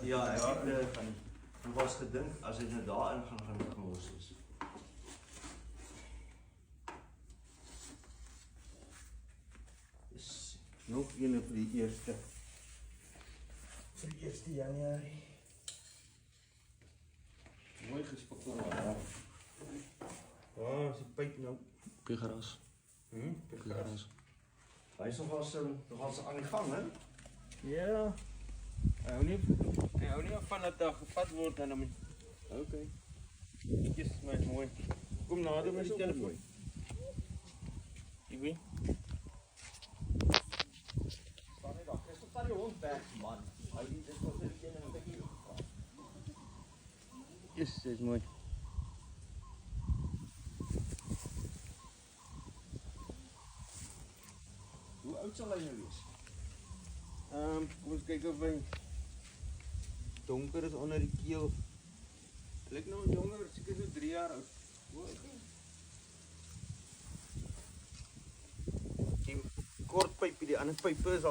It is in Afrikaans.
Ja, ek het was gedink as hy nou daarin gaan gemors is. Nog een vir die eerste. Vir die 1 Januarie. Mooi gespikkel. Waar is die pyp nou? Op die gras. Op die gras. Hy is nogal so aan die gang, hè? Ja. Hy hou nie van dat daar gevat word en dan okay. Kies my mooi. Kom nader met die telefoon. Ek weet. Staan nie daar. Christel, vat die hond weg, man. Hy dit is nog net een en 'n bietjie. Yes, dit is mooi. Hoe oud sal hy nou wees? Kom ons kyk of hy donker is onder die keel. Hy lyk nou jonger, seker so 3 jaar oud. Die kort pypie, die ander pype is al